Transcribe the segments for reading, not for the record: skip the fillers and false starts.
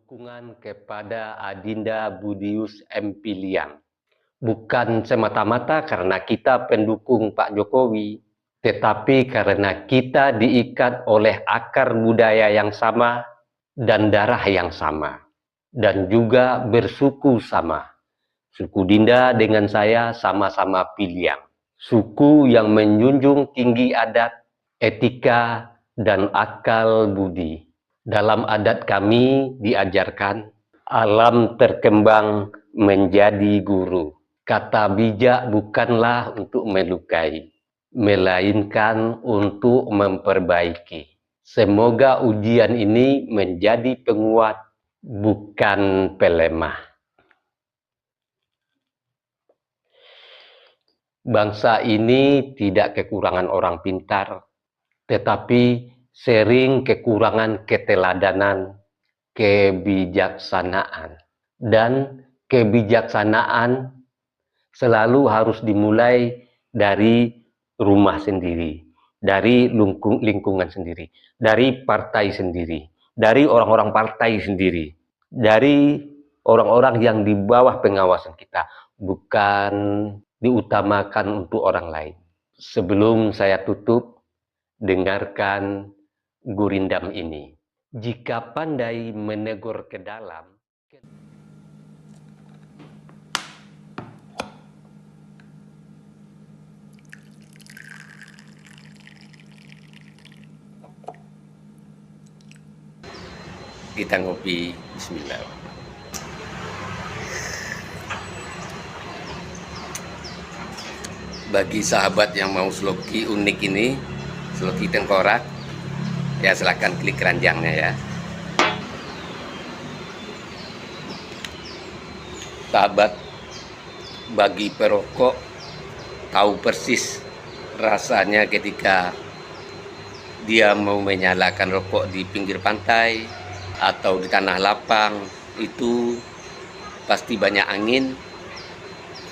dukungan kepada Adinda Budius M. Piliang. Bukan semata-mata karena kita pendukung Pak Jokowi, tetapi karena kita diikat oleh akar budaya yang sama dan darah yang sama, dan juga bersuku sama. Suku Dinda dengan saya sama-sama Piliang. Suku yang menjunjung tinggi adat, etika, dan akal budi. Dalam adat kami diajarkan, alam terkembang menjadi guru. Kata bijak bukanlah untuk melukai, melainkan untuk memperbaiki. Semoga ujian ini menjadi penguat, bukan pelemah. Bangsa ini tidak kekurangan orang pintar, tetapi sering kekurangan keteladanan, kebijaksanaan. Dan kebijaksanaan selalu harus dimulai dari rumah sendiri, dari lingkungan sendiri, dari partai sendiri, dari orang-orang partai sendiri, dari orang-orang yang di bawah pengawasan kita, bukan diutamakan untuk orang lain. Sebelum saya tutup, dengarkan gurindam ini. Jika pandai menegur ke dalam, kita ngopi. Bismillah. Bagi sahabat yang mau sloki unik ini, sloki tengkorak, ya silahkan klik keranjangnya ya. Sahabat, bagi perokok tahu persis rasanya ketika dia mau menyalakan rokok di pinggir pantai atau di tanah lapang, itu pasti banyak angin,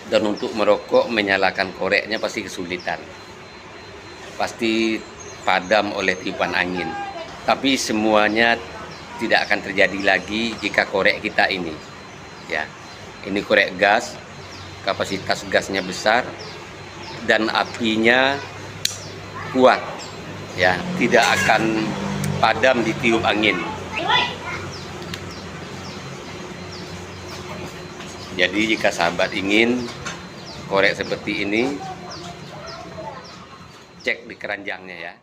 dan untuk merokok menyalakan koreknya pasti kesulitan, pasti padam oleh tiupan angin. Tapi semuanya tidak akan terjadi lagi jika korek kita ini, ya, ini korek gas, kapasitas gasnya besar dan apinya kuat, ya, tidak akan padam ditiup angin. Jadi jika sahabat ingin korek seperti ini, cek di keranjangnya ya.